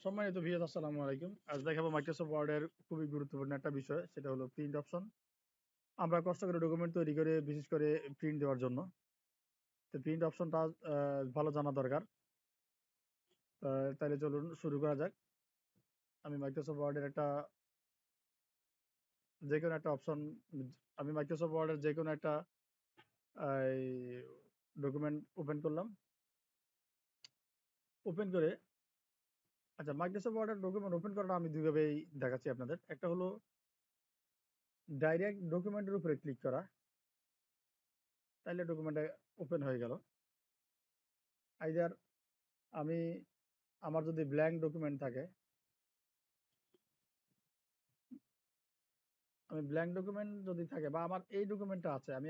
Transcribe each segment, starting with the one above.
সম্মানিত ভিউয়ার্স, আসসালামু আলাইকুম। আজ দেখাবো মাইক্রোসফট ওয়ার্ডের খুবই গুরুত্বপূর্ণ একটা বিষয়, সেটা হলো প্রিন্ট অপশন। আমরা কষ্ট করে ডকুমেন্ট তৈরি করে বিশেষ করে প্রিন্ট দেওয়ার জন্য তো প্রিন্ট অপশনটা ভালো জানা দরকার। তাহলে চলুন শুরু করা যাক। আমি মাইক্রোসফট ওয়ার্ডের যে কোনো একটা অপশন আমি মাইক্রোসফট ওয়ার্ডের যে কোনো একটা ডকুমেন্ট ওপেন করলাম। ওপেন করে আচ্ছা, মাইক্রোসফট ওয়ার্ডের ডকুমেন্ট ওপেন করাটা আমি দুইভাবেই দেখাচ্ছি আপনাদের। একটা হলো ডাইরেক্ট ডকুমেন্টের উপরে ক্লিক করা, তাহলে ডকুমেন্টটা ওপেন হয়ে গেল। আইদার আমি আমার যদি ব্ল্যাঙ্ক ডকুমেন্ট থাকে, বা আমার এই ডকুমেন্টটা আছে, আমি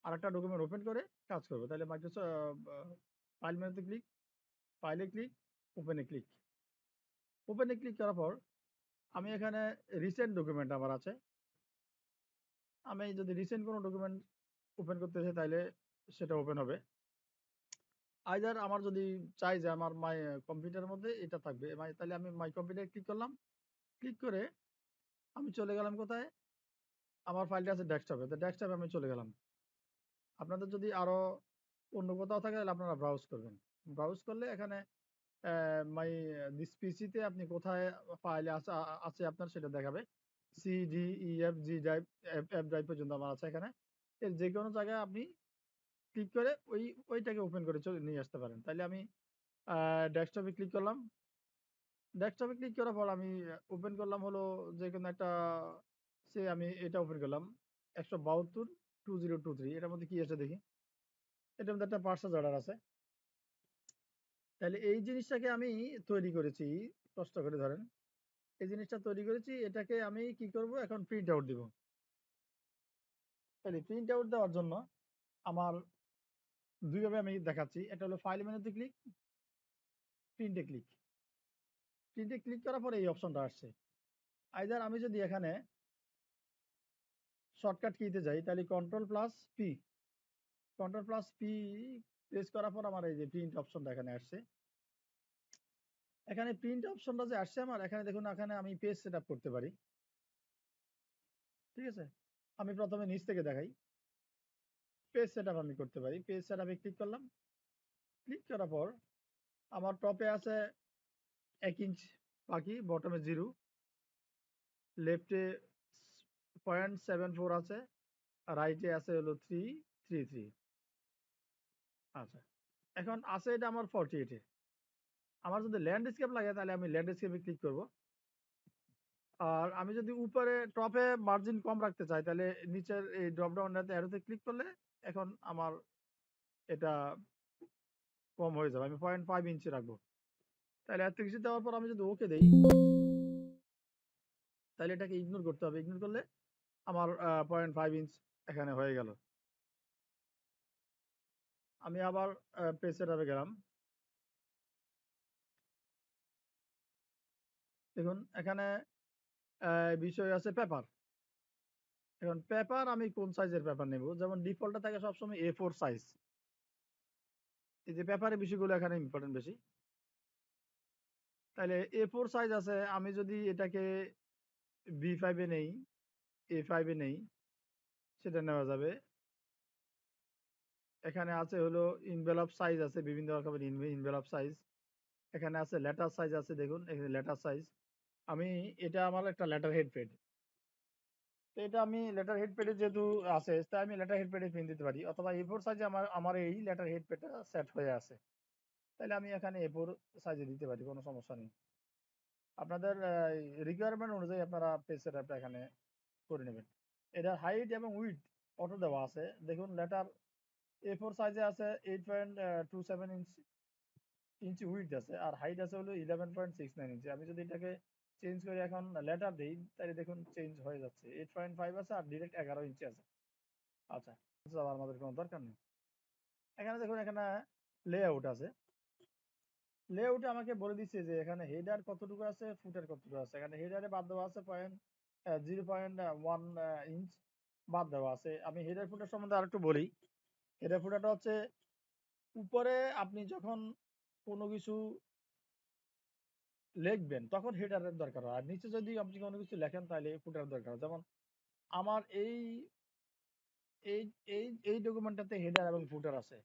আরেকটা ডকুমেন্ট ওপেন করে কাজ করবো, তাহলে মাইক্রোসফট ফাইল মেনুতে ক্লিক, ফাইলে ক্লিক, ওপেনে ক্লিক করার পর আমি এখানে রিসেন্ট ডকুমেন্ট আমার আছে। আমি যদি রিসেন্ট কোনো ডকুমেন্ট ওপেন করতে চাই তাহলে সেটা ওপেন হবে। আইদার আমার যদি চাই যে আমার মাই কম্পিউটারের মধ্যে এটা থাকবে, তাহলে আমি মাই কম্পিউটারে ক্লিক করলাম। ক্লিক করে আমি চলে গেলাম কোথায়, আমার ফাইলটা আছে ডেস্কটপে, তো ডেস্কটপে আমি চলে গেলাম। আপনাদের যদি আরো অন্য কোথাও থাকে তাহলে আপনারা ব্রাউজ করবেন। ব্রাউজ করলে এখানে মাই দিস পিসিতে আপনি কোথায় ফাইলে আছে আপনার সেটা দেখাবে। C D E F G drive, F drive পর্যন্ত আমার আছে এখানে। এর যে কোনো জায়গায় আপনি ক্লিক করে ওইটাকে ওপেন করে চলে নিয়ে আসতে পারেন। তাহলে আমি ডেস্কটপে ক্লিক করলাম। ডেস্কটপে ক্লিক করার পর আমি ওপেন করলাম হলো যে কোনো একটা, আমি এটা ওপেন করলাম 172.2023। এটার মধ্যে কি আছে দেখি। এটার মধ্যে একটা পার্সেস অর্ডার আছে। তাহলে এই জিনিসটাকে আমি তৈরি করেছি কষ্ট করে, ধরেন এই জিনিসটা তৈরি করেছি, এটাকে আমি কি করব, এখন প্রিন্ট আউট দিব। তাহলে প্রিন্ট আউট দেওয়ার জন্য আমার দুইভাবে আমি দেখাচ্ছি। এটা হলো ফাইল মেনুতে ক্লিক, প্রিন্টে ক্লিক। প্রিন্টে ক্লিক করার পরে এই অপশনটা আসছে। আইদার আমি যদি এখানে শর্টকাট কিতে যাই, তাহলে কন্ট্রোল প্লাস পি প্রেস করার পর আমার এই যে প্রিন্ট অপশনটা এখানে আসছে। এখানে প্রিন্ট অপশনটা যে আসছে আমার, এখানে দেখুন, এখানে আমি পেজ সেটআপ করতে পারি। ঠিক আছে, আমি প্রথমে নিচ থেকে দেখাই। পেজ সেটআপ আমি করতে পারি। পেজ সেটআপে ক্লিক করলাম। ক্লিক করার পর আমার টপে আছে 1 ইঞ্চ বাকি, বটমে 0, লেফটে 0.74 আছে, রাইটে আছে হলো 333। আচ্ছা, এখন আছে এটা আমার 48-এ। আমার যদি ল্যান্ডস্কেপ লাগে তাহলে আমি ল্যান্ডস্কেপে ক্লিক করব। আর আমি যদি উপরে টপে মার্জিন কম রাখতে চাই তাহলে নিচের এই ড্রপ ডাউনটাতে অ্যারোতে ক্লিক করলে এখন আমার এটা কম হয়ে যাবে। আমি 0.5 ইঞ্চি রাখবো। তাহলে এত কিছু দেওয়ার পর আমি যদি ওকে দেই, তাহলে এটাকে ইগনোর করতে হবে। ইগনোর করলে আমার 0.5 ইঞ্চ এখানে হয়ে গেল। আমি আবার পেজ সেটআপে গেলাম। দেখুন এখানে বিষয় আছে পেপার। এখন পেপার আমি কোন সাইজের পেপার নেব, যেমন ডিফল্টে থাকে সবসময় A4 সাইজ। এই যে পেপারের বিষয়গুলো এখানে ইম্পর্টেন্ট বেশি। তাহলে A4 সাইজ আছে, আমি যদি এটাকে B5 এ নেই, A5 এ নেই, সেটা নেওয়া যাবে। এখানে আছে হলো ইনভেলপ সাইজ আছে, বিভিন্ন রকমের ইনভেলপ সাইজ। এখানে আছে লেটার সাইজ আছে, দেখুন এখানে লেটার সাইজ। আমি এটা আমার একটা লেটার হেড পেজ, তো এটা আমি লেটার হেড পেজে যেহেতু আছে, তাই আমি লেটার হেড পেজে প্রিন্ট দিতে পারি। অথবা A4 সাইজে আমার এই লেটার হেড পেজটা সেট হয়ে আছে, তাহলে আমি এখানে A4 সাইজে দিতে পারি, কোনো সমস্যা নেই। আপনাদের রিকোয়ারমেন্ট অনুযায়ী আপনারা পেজ সেটআপটা এখানে করে নেবেন। এটার হাইট এবং উইডথ অটো দেওয়া আছে। দেখুন লেটার A4 সাইজে আছে 8.27 ইঞ্চি উইডথ আছে, আর হাইট আছে হলো 11.69 ইঞ্চি। আমি যদি এটাকে চেঞ্জ করে এখন লেটার দিই, তাহলে দেখুন চেঞ্জ হয়ে যাচ্ছে, 8.5 আছে আর ডিরেক্ট 11 ইঞ্চি আছে। আচ্ছা, আমাদের কোনো দরকার নেই। এখানে দেখুন, এখানে লেআউট আছে। লেআউটে আমাকে বলে দিচ্ছে যে এখানে হেডার কতটুকু আছে, ফুটার কতটুকু আছে। এখানে হেডারে বাদ দেওয়া আছে 0.1 ইঞ্চ বাদ দেওয়া আছে। আমি হেডার ফুটার সম্বন্ধে আরেকটু বলি। হেডার ফুটারটা হচ্ছে উপরে আপনি যখন কোনো কিছু লিখবেন তখন হেডারের দরকার হয়, আর নিচে যদি আপনি কোনো কিছু লেখেন তাহলে ফুটার দরকার হয়। যেমন আমার এই এই ডকুমেন্টটাতে হেডার এবং ফুটার আছে,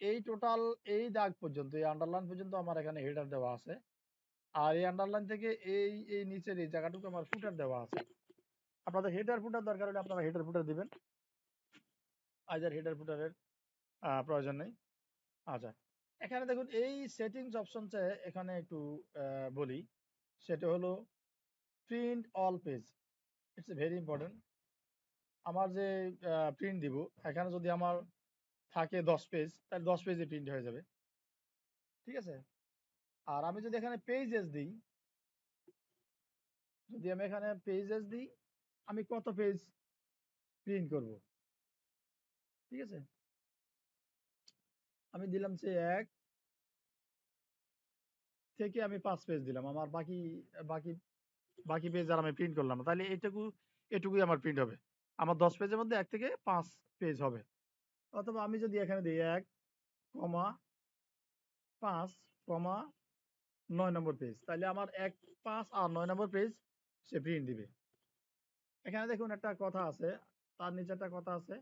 এই টোটাল এই দাগ পর্যন্ত, এই আন্ডারলাইন পর্যন্ত আমার এখানে হেডার দেওয়া আছে, আর এই আন্ডারলাইন থেকে এই নিচের এই জায়গাটুকু আমার ফুটার দেওয়া আছে। আপনাদের হেডার ফুটার দরকার হলে আপনারা হেডার ফুটার দিবেন, আইদার হেডার ফুটারের প্রয়োজন নেই। আচ্ছা, এখানে দেখুন এই সেটিংস অপশনটা এখানে একটু বলি, সেটা হলো print all page. It's very important. আমার যে প্রিন্ট দিব, এখানে যদি আমার থাকে 10 পেজ, তাহলে 10 পেজে প্রিন্ট হয়ে যাবে, ঠিক আছে। আর আমি যদি এখানে পেজেস দিই, যদি আমি এখানে পেজেস দিই, আমি কত পেজ প্রিন্ট করব, ঠিক আছে। আমি দিলাম যে 1 থেকে আমি 5 পেজ দিলাম, আমার বাকি বাকি বাকি পেজ আর আমি প্রিন্ট করলাম না, তাহলে এটুকুই আমার প্রিন্ট হবে। আমার 10 পেজের মধ্যে 1 থেকে 5 পেজ হবে। অথবা আমি যদি এখানে দিই 1,5,9 নম্বর পেজ, তাহলে আমার 1, 5 আর 9 নম্বর পেজ সে প্রিন্ট দিবে। এখানে দেখুন একটা কথা আছে, তার নিচে একটা কথা আছে,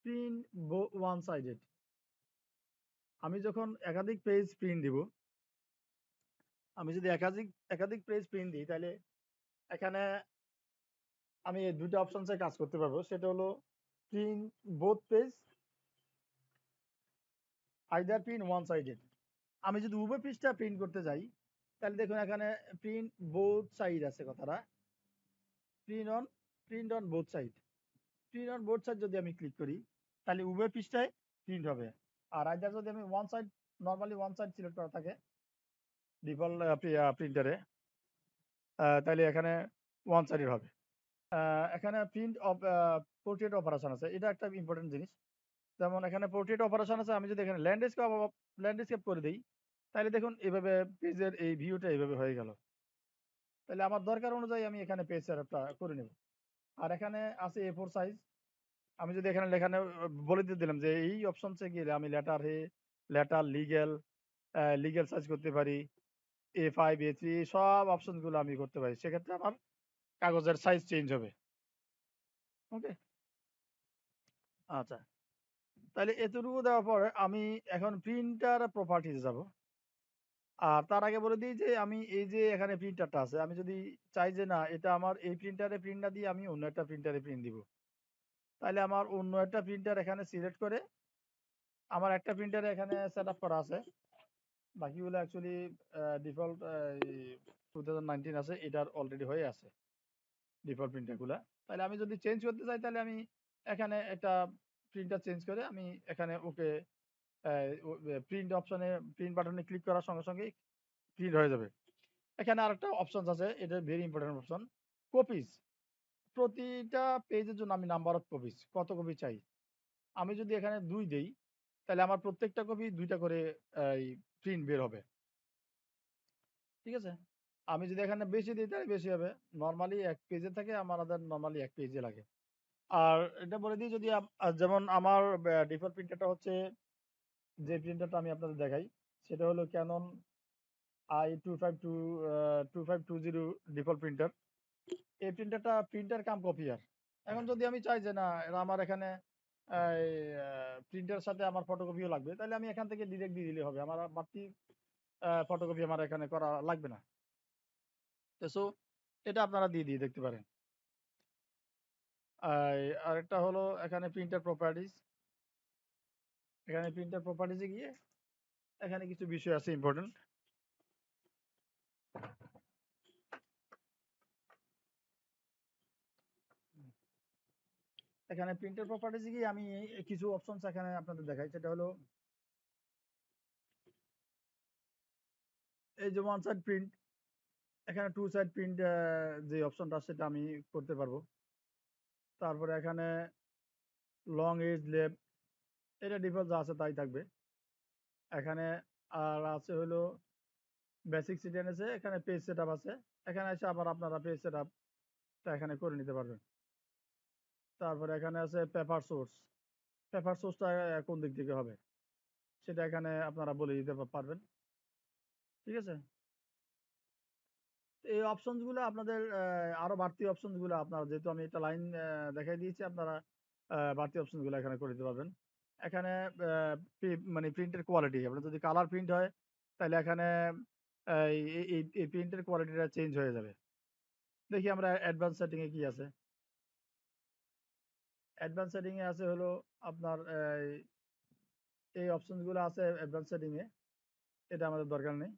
প্রিন্ট ওয়ান সাইডেড। আমি যখন একাধিক পেজ প্রিন্ট দিব, আমি যদি একাধিক একাধিক পেজ প্রিন্ট দিই, তাহলে এখানে আমি এই দুটো অপশনসে কাজ করতে পারবো। সেটা হলো print both page, either print one sided. আমি যদি উভয় পৃষ্ঠা প্রিন্ট করতে যাই, তাহলে দেখুন এখানে প্রিন্ট বোথ সাইড আছে কথাটা, print on print on both side. Print on both side যদি আমি ক্লিক করি, তাহলে উভয় পৃষ্ঠায় প্রিন্ট হবে। আর আইদার যদি আমি one side, normally one side select করা থাকে ডিফল্ট প্রিন্টারে, তাহলে এখানে ওয়ান সাইডের হবে। এখানে প্রিন্ট অফ পোর্ট্রেট অপারেশন আছে, এটা একটা ইম্পর্টেন্ট জিনিস। যেমন এখানে পোর্ট্রেট অপারেশন আছে, আমি যদি এখানে ল্যান্ডস্কেপ করে দিই, তাহলে দেখুন এইভাবে পেজের এই ভিউটা এইভাবে হয়ে গেল। তাহলে আমার দরকার অনুযায়ী আমি এখানে পেজ সেটআপটা করে নেব। আর এখানে আছে A4 সাইজ। আমি যদি এখানে লেখানে বলে দিয়ে দিলাম যে এই অপশনসে গেলে আমি লেটার লিগ্যাল সাইজ করতে পারি, A5 A3 সব অপশনগুলো আমি করতে পারি, সেক্ষেত্রে আমার কাগজের সাইজ চেঞ্জ হবে। ওকে, আচ্ছা, তাহলে এতটুকু দেওয়ার পরে আমি এখন প্রিন্টার প্রপার্টিতে যাব। আর তার আগে বলে দিই যে আমি এই যে এখানে প্রিন্টারটা আছে, আমি যদি চাই যে না এটা আমার এই প্রিন্টারে প্রিন্ট না দিয়ে আমি অন্য একটা প্রিন্টারে প্রিন্ট দিব, তাহলে আমার অন্য একটা প্রিন্টার এখানে সিলেক্ট করে, আমার একটা প্রিন্টারে এখানে সেট আপ করা আছে, বাকিগুলো অ্যাকচুয়ালি ডিফল্ট 2019 আছে, এটার অলরেডি হয়ে আছে ডিফল্ট প্রিন্টারগুলা। তাহলে আমি যদি চেঞ্জ করতে চাই, তাহলে আমি এখানে একটা প্রিন্টার চেঞ্জ করে আমি এখানে ওকে প্রিন্ট অপশনে, প্রিন্ট বাটনে ক্লিক করার সঙ্গে সঙ্গেই প্রিন্ট হয়ে যাবে। এখানে আরেকটা অপশন আছে, এটা ভেরি ইম্পর্টেন্ট অপশন, কপিজ। প্রতিটা পেজের জন্য আমি নাম্বার অফ কপিজ, কত কপি চাই। আমি যদি এখানে 2 দেই, তাহলে আমার প্রত্যেকটা কপি 2টা করে প্রিন্ট বের হবে, ঠিক আছে। আমি যদি এখানে বেশি দিই, তাহলে বেশি হবে। নর্মালি 1 পেজে থাকে, আমাদের নর্মালি 1 পেজে লাগে। আর এটা বলে দিই, যদি যেমন আমার ডিফল্ট প্রিন্টারটা হচ্ছে, যে প্রিন্টারটা আমি আপনাদের দেখাই, সেটা হলো ক্যানন i2520 ডিফল্ট প্রিন্টার। এই প্রিন্টারটা প্রিন্টার কাম কপিয়ার। এখন যদি আমি চাই যে না এটা আমার এখানে প্রিন্টারের সাথে আমার ফটোকপিও লাগবে, তাহলে আমি এখান থেকে ডিরেক্ট দিয়ে দিলে হবে, আমার আর বাড়তি ফটোকপি আমার এখানে করা লাগবে না। সো এটা আপনারা দিয়ে দেখতে পারেন। আরেকটা হলো এখানে প্রিন্টার প্রপার্টিজ। এখানে প্রিন্টার প্রপার্টিজে গিয়ে এখানে কিছু বিষয় আছে ইম্পর্টেন্ট। এখানে প্রিন্টার প্রপার্টিজে গিয়ে আমি কিছু অপশনস এখানে আপনাদের দেখাই, সেটা হলো এই যে ওয়ান সাইড প্রিন্ট, এখানে টু সাইড প্রিন্ট যে অপশনটা সেটা আমি করতে পারবো। তারপরে এখানে লং এজ লেফট, এটা ডিফল্ট যা আছে তাই থাকবে। এখানে আর আছে হলো বেসিক সিটিএনএসে, এখানে পেজ সেটআপ আছে, এখানে এসে আবার আপনারা পেজ সেটআপটা এখানে করে নিতে পারবেন। তারপরে এখানে আছে পেপার সোর্স, পেপার সোর্সটা কোন দিক থেকে হবে সেটা এখানে আপনারা বলে দিতে পারবেন, ঠিক আছে। এই অপশনস গুলো আপনাদের আরো বাড়তি অপশনস গুলো আপনারা, যেহেতু আমি একটা লাইন দেখাই দিয়েছি, আপনারা বাড়তি অপশন গুলো এখানে করে দিতে পারবেন। এখানে মানে প্রিন্টের কোয়ালিটি, আপনার যদি কালার প্রিন্ট হয় তাহলে এখানে এই প্রিন্টের কোয়ালিটিটা চেঞ্জ হয়ে যাবে। দেখি আমরা অ্যাডভান্স সেটিং এ কি আছে। অ্যাডভান্স সেটিং এ আছে হলো আপনার এই অপশনস গুলো আছে অ্যাডভান্স সেটিং এ, এটা আমাদের দরকার নেই।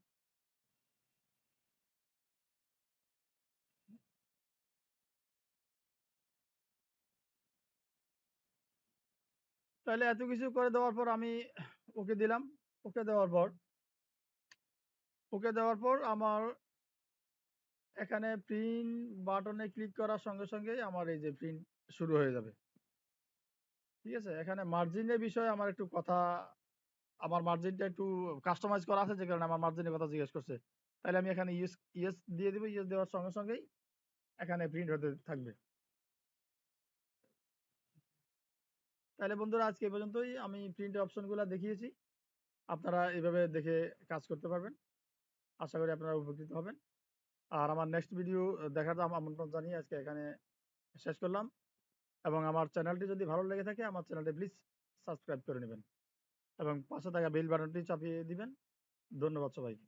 তাহলে এত কিছু করে দেওয়ার পর আমি ওকে দিলাম। ওকে দেওয়ার পর আমার এখানে প্রিন্ট বাটনে ক্লিক করার সঙ্গে সঙ্গেই আমার এই যে প্রিন্ট শুরু হয়ে যাবে। ঠিক আছে, এখানে মার্জিনের বিষয়ে আমার একটু কথা, আমার মার্জিনটা একটু কাস্টমাইজ করা আছে, যে কারণে আমার মার্জিনের কথা জিজ্ঞেস করছে। তাহলে আমি এখানে ইয়েস দিয়ে দিব। ইয়েস দেওয়ার সঙ্গে সঙ্গেই এখানে প্রিন্ট হতে থাকবে। তাহলে বন্ধুরা, আজকে এই পর্যন্তই। আমি প্রিন্টের অপশনগুলো দেখিয়েছি, আপনারা এইভাবে দেখে কাজ করতে পারবেন। আশা করি আপনারা উপকৃত হবেন। আর আমার নেক্সট ভিডিও দেখার আমন্ত্রণ জানিয়ে আজকে এখানে শেষ করলাম। এবং আমার চ্যানেলটি যদি ভালো লেগে থাকে, আমার চ্যানেলটি প্লিজ সাবস্ক্রাইব করে নেবেন এবং পাশে থাকা বেল বাটনটি চাপিয়ে দিবেন। ধন্যবাদ সবাইকে।